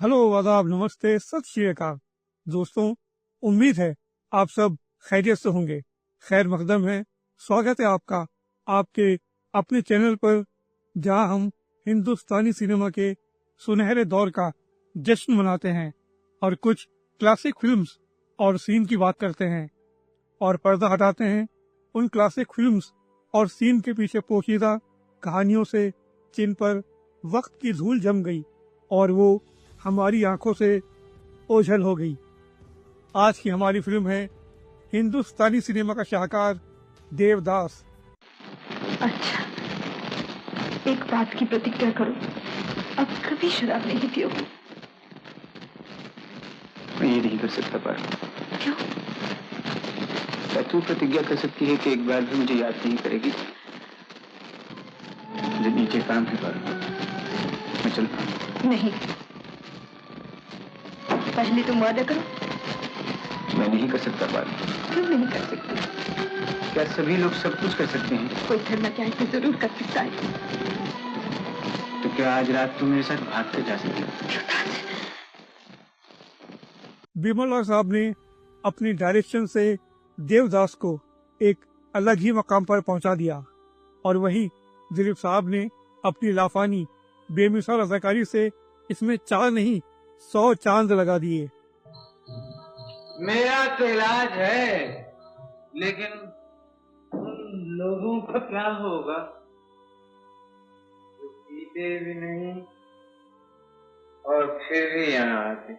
Hello, आदाब, नमस्ते, सत श्री अकाल। दोस्तों, उम्मीद है आप सब खैरियत से होंगे। खैर मकदम है, स्वागत है आपका आपके अपने चैनल पर, जहां हम हिंदुस्तानी सिनेमा के सुनहरे दौर का जश्न मनाते हैं और कुछ क्लासिक फिल्म्स और सीन की बात करते हैं और पर्दा हटाते हैं उन क्लासिक फिल्म्स और सीन के पीछे पोशीदा कहानियों से, जिन पर वक्त की धूल जम गई और वो हमारी आंखों से ओझल हो गई। आज की हमारी फिल्म है हिंदुस्तानी सिनेमा का शाहकार देवदास। अच्छा, एक बात की प्रतिज्ञा करो, अब कभी शराब नहीं पियोगे। मैं ये नहीं कर सकता पर। क्यों? क्या तू प्रतिज्ञा कर सकती है कि एक बार भी मुझे याद नहीं करेगी? मुझे नीचे काम है पर मैं चलता हूँ। नहीं, पहले तुम वादा करो। मैं नहीं कर सकता बात। क्यों नहीं कर सकते? क्या सभी लोग सब कुछ कर सकते हैं? कोई करना चाहे तो जरूर कर सकता है। तो क्या आज रात तुम मेरे साथ भाग कर जा सकती हो? बिमल और साहब ने अपनी डायरेक्शन से देवदास को एक अलग ही मकाम पर पहुंचा दिया और वहीं दिलीप साहब ने अपनी लाफानी बेमिसाल अदाकारी से इसमें 4 नहीं 100 चांद लगा दिए। मेरा तो इलाज है, लेकिन उन लोगों का क्या होगा जो पीते भी नहीं और फिर भी यहाँ आते।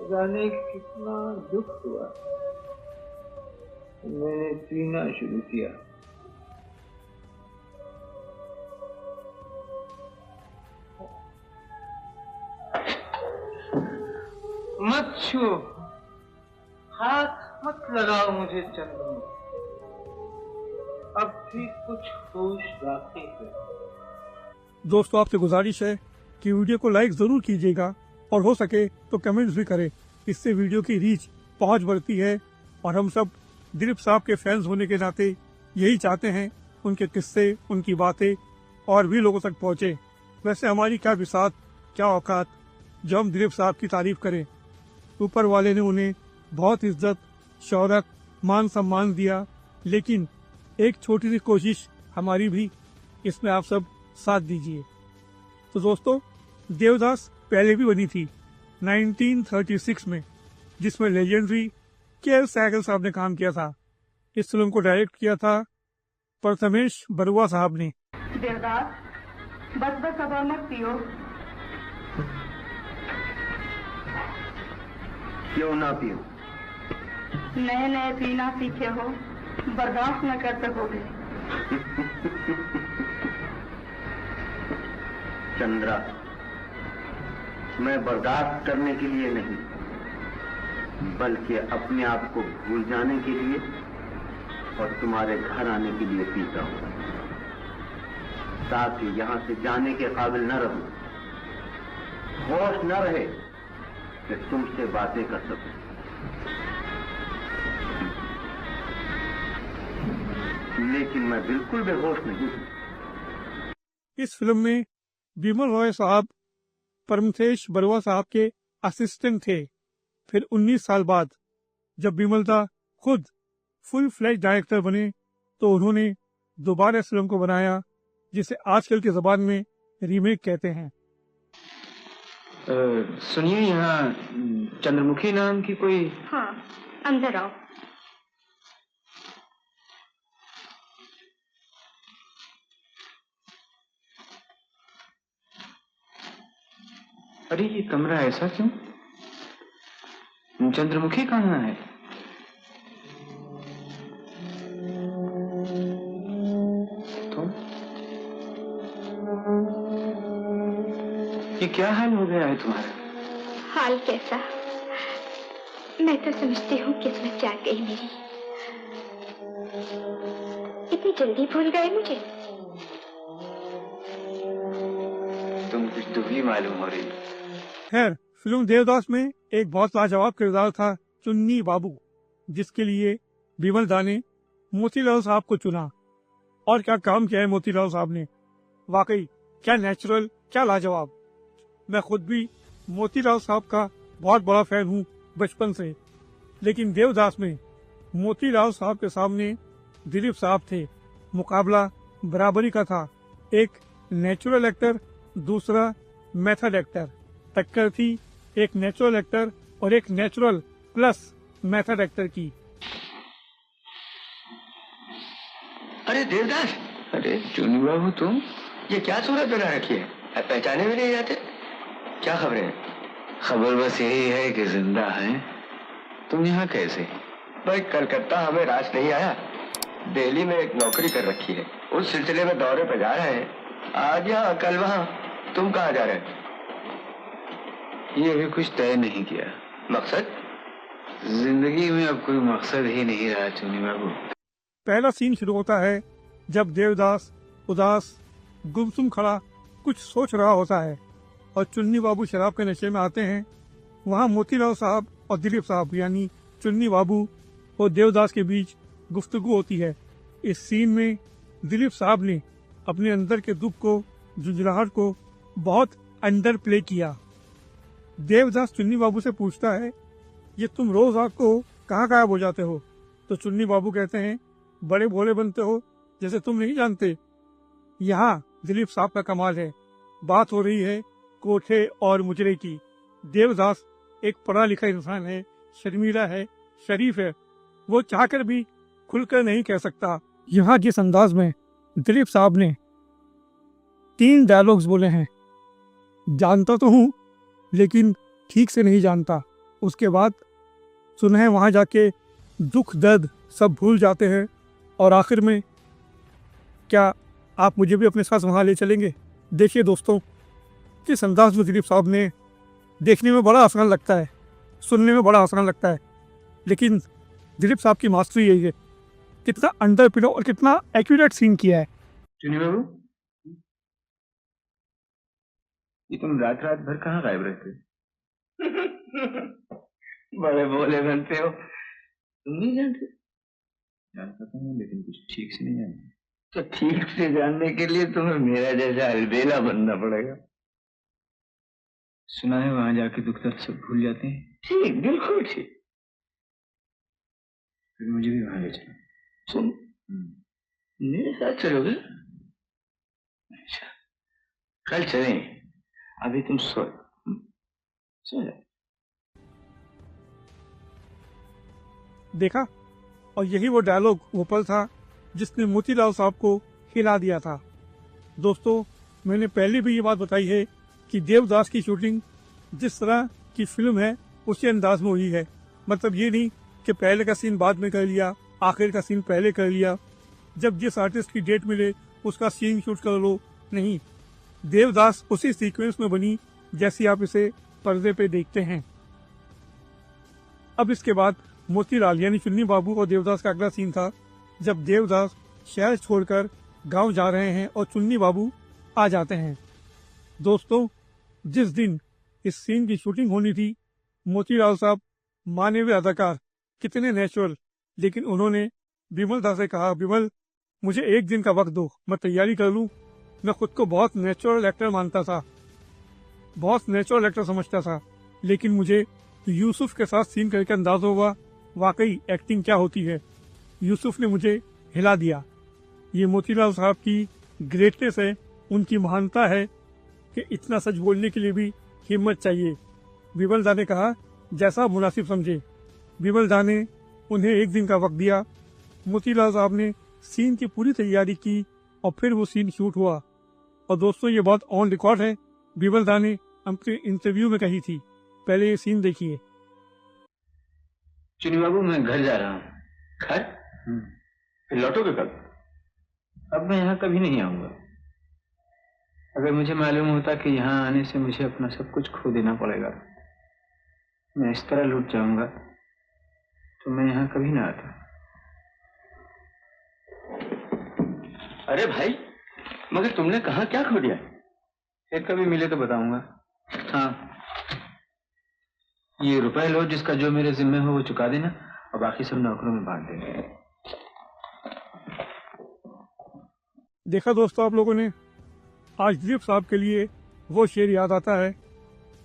जाने कितना दुख हुआ, मैंने पीना शुरू किया। मत छू, हाथ मत लगाओ मुझे चंदन, अब भी कुछ होश बाकी है। दोस्तों, आपसे गुजारिश है कि वीडियो को लाइक जरूर कीजिएगा और हो सके तो कमेंट्स भी करें। इससे वीडियो की रीच पहुंच बढ़ती है और हम सब दिलीप साहब के फैंस होने के नाते यही चाहते हैं उनके किस्से, उनकी बातें और भी लोगों तक पहुंचे। वैसे हमारी क्या बिसात, क्या औकात जो हम दिलीप साहब की तारीफ करें। ऊपर वाले ने उन्हें बहुत इज्जत, शौहरत, मान सम्मान दिया, लेकिन एक छोटी सी कोशिश हमारी भी इसमें आप सब साथ दीजिए। तो दोस्तों, देवदास पहले भी बनी थी 1936 में, जिसमें लेजेंडरी के सहगल साहब ने काम किया था। इस फिल्म को डायरेक्ट किया था प्रथमेश बरुआ साहब ने। देवदास, बस बस अब और मत पियो। क्यों ना पियो? नए नए पीना सीखे हो, बर्दाश्त न कर सकोगे। चंद्रा, मैं बर्दाश्त करने के लिए नहीं, बल्कि अपने आप को भूल जाने के लिए और तुम्हारे घर आने के लिए पीता हूं, ताकि यहां से जाने के काबिल न रहूं, होश न रहे कि तुमसे बातें कर सकूं। लेकिन मैं बिल्कुल बेहोश नहीं हूं। इस फिल्म में बिमल रॉय साहब प्रथमेश बरुआ साहब के असिस्टेंट थे। फिर 19 साल बाद जब बिमल दा खुद फुल फ्लैश डायरेक्टर बने तो उन्होंने दोबारा इस फिल्म को बनाया, जिसे आजकल की जबान में रीमेक कहते हैं। सुनिए, यहाँ चंद्रमुखी नाम की कोई। हाँ, अंदर आओ। अरे ये कमरा ऐसा क्यों? चंद्रमुखी कहाँ है? तुम? ये क्या हाल हो गया है तुम्हारा? हाल कैसा? मैं तो समझती हूँ किस्मत जाग गई मेरी। इतनी जल्दी भूल गए मुझे। तुम कुछ दुखी मालूम हो रही। खैर, फिल्म देवदास में एक बहुत लाजवाब किरदार था चुन्नी बाबू, जिसके लिए बिमल दा ने मोतीलाल साहब को चुना। और क्या काम किया है मोतीलाल साहब ने, वाकई क्या नेचुरल, क्या लाजवाब। मैं खुद भी मोतीलाल साहब का बहुत बड़ा फैन हूँ बचपन से, लेकिन देवदास में मोतीलाल साहब के सामने दिलीप साहब थे। मुकाबला बराबरी का था, एक नेचुरल एक्टर, दूसरा मेथड एक्टर। टक्कर थी एक नेचुरल एक्टर और एक नेचुरल प्लस मेथड एक्टर की। अरे देवदास, अरे चुनी बाबू तुम, ये क्या सूरत बना रखी है? पहचाने भी नहीं जाते? क्या खबरें हैं? खबर बस यही है कि जिंदा हैं। तुम यहाँ कैसे? भाई कलकत्ता हमें रास नहीं आया, दिल्ली में एक नौकरी कर रखी है, उस सिलसिले में दौरे पे जा रहे हैं। आज यहाँ कल वहाँ। तुम कहाँ जा रहे हो? ये भी कुछ तय नहीं किया। मकसद? जिंदगी में अब कोई मकसद ही नहीं रहा चुनी बाबू। पहला सीन शुरू होता है जब देवदास उदास गुमसुम खड़ा कुछ सोच रहा होता है और चुन्नी बाबू शराब के नशे में आते हैं। वहाँ मोतीलाल साहब और दिलीप साहब यानी चुन्नी बाबू और देवदास के बीच गुफ्तगू होती है। इस सीन में दिलीप साहब ने अपने अंदर के दुख को, जुझलाहट को बहुत अंडर प्ले किया। देवदास चुन्नी बाबू से पूछता है, ये तुम रोज रात को कहाँ गायब हो जाते हो? तो चुन्नी बाबू कहते हैं, बड़े भोले बनते हो जैसे तुम नहीं जानते। यहाँ दिलीप साहब का कमाल है। बात हो रही है कोठे और मुजरे की। देवदास एक पढ़ा लिखा इंसान है, शर्मीला है, शरीफ है, वो चाहकर भी खुलकर नहीं कह सकता। यहाँ जिस अंदाज में दिलीप साहब ने 3 डायलॉग्स बोले हैं, जानता तो हूँ लेकिन ठीक से नहीं जानता। उसके बाद सुनह वहाँ जाके दुख दर्द सब भूल जाते हैं और आखिर में क्या आप मुझे भी अपने साथ वहाँ ले चलेंगे? देखिए दोस्तों, किस अंदाज में दिलीप साहब ने, देखने में बड़ा आसान लगता है, सुनने में बड़ा आसान लगता है, लेकिन दिलीप साहब की मास्टरी यही है। कितना अंडर पिलो और कितना एक्यूरेट सीन किया है। चुनी बाबू, ये तुम रात रात भर कहाँ गायब रहते हो? बड़े भोले बनते हो। तुम नहीं जानते? जानता तो हूँ लेकिन कुछ ठीक से नहीं जानता। तो ठीक से जानने के लिए तुम्हें मेरा जैसा अलबेला बनना पड़ेगा। सुना है वहां जाके दुख दर्द सब भूल जाते हैं। ठीक, बिल्कुल ठीक। फिर मुझे भी वहां ले चलो। सुन, मेरे साथ चलोगे? अच्छा, कल चलें। अभी तुम सो जाओ। देखा, और यही वो डायलॉग, वो पल था जिसने मोतीलाल साहब को हिला दिया था। दोस्तों, मैंने पहले भी ये बात बताई है कि देवदास की शूटिंग जिस तरह की फिल्म है उसी अंदाज में हुई है। मतलब ये नहीं कि पहले का सीन बाद में कर लिया, आखिर का सीन पहले कर लिया, जब जिस आर्टिस्ट की डेट मिले उसका सीन शूट कर लो। नहीं, देवदास उसी सीक्वेंस में बनी जैसी आप इसे पर्दे पे देखते हैं। अब इसके बाद मोतीलाल यानी चुन्नी बाबू और देवदास का अगला सीन था जब देवदास शहर छोड़कर गांव जा रहे हैं और चुन्नी बाबू आ जाते हैं। दोस्तों, जिस दिन इस सीन की शूटिंग होनी थी, मोतीलाल साहब मानवीय अदाकार, कितने नेचुरल, लेकिन उन्होंने बिमल दा से कहा, बिमल मुझे 1 दिन का वक्त दो, मैं तैयारी कर लूं। मैं खुद को बहुत नेचुरल एक्टर मानता था, बहुत नेचुरल एक्टर समझता था, लेकिन मुझे यूसुफ के साथ सीन करके अंदाज होगा वाकई एक्टिंग क्या होती है। यूसुफ ने मुझे हिला दिया। ये मोतीलाल साहब की ग्रेटनेस है, उनकी महानता है कि इतना सच बोलने के लिए भी हिम्मत चाहिए। बिमल दा ने कहा, जैसा मुनासिब समझे। बिमल दा ने उन्हें 1 दिन का वक्त दिया। मोतीलाल साहब ने सीन की पूरी तैयारी की और फिर वो सीन शूट हुआ। और दोस्तों, ये बात ऑन रिकॉर्ड है, बिमल दा ने अपने इंटरव्यू में कही थी। पहले ये सीन देखिए। चुनी बाबू, मैं घर जा रहा हूँ। घर? फिर लौटोगे कब? अब मैं यहाँ कभी नहीं आऊंगा। अगर मुझे मालूम होता कि यहाँ आने से मुझे अपना सब कुछ खो देना पड़ेगा, मैं इस तरह लूट जाऊंगा, तो मैं यहाँ कभी ना आता। अरे भाई, मगर तुमने कहाँ क्या खो दिया? फिर कभी मिले तो बताऊंगा। हाँ, ये रुपए लो, जिसका जो मेरे जिम्मे हो वो चुका देना और बाकी सब नौकरों में बांट देना। देखा दोस्तों, आप लोगों ने, आज दिलीप साहब के लिए वो शेर याद आता है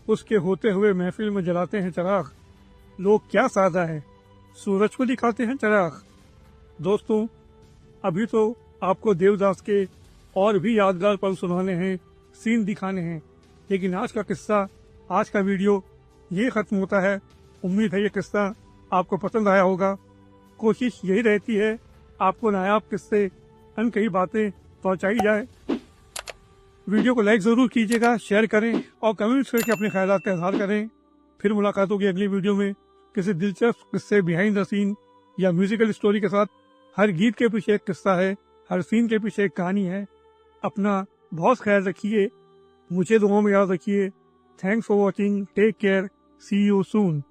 उसके होते हुए महफिल में जलाते हैं चिराग। लोग क्या सादा है, सूरज को दिखाते हैं चिराग। दोस्तों, अभी तो आपको देवदास के और भी यादगार पल सुनाने हैं, सीन दिखाने हैं, लेकिन आज का किस्सा, आज का वीडियो ये खत्म होता है। उम्मीद है ये किस्सा आपको पसंद आया होगा। कोशिश यही रहती है आपको नायाब किस्से, अनकही बातें पहुंचाई जाए। वीडियो को लाइक जरूर कीजिएगा, शेयर करें और कमेंट्स करके अपने ख्यालात का इजहार करें। फिर मुलाकात होगी अगली वीडियो में किसी दिलचस्प किस्से, बिहाइंड द सीन या म्यूजिकल स्टोरी के साथ। हर गीत के पीछे एक किस्सा है, हर सीन के पीछे एक कहानी है। अपना बहुत ख्याल रखिए, मुझे दुआओं में याद रखिए। Thanks for watching, take care, see you soon.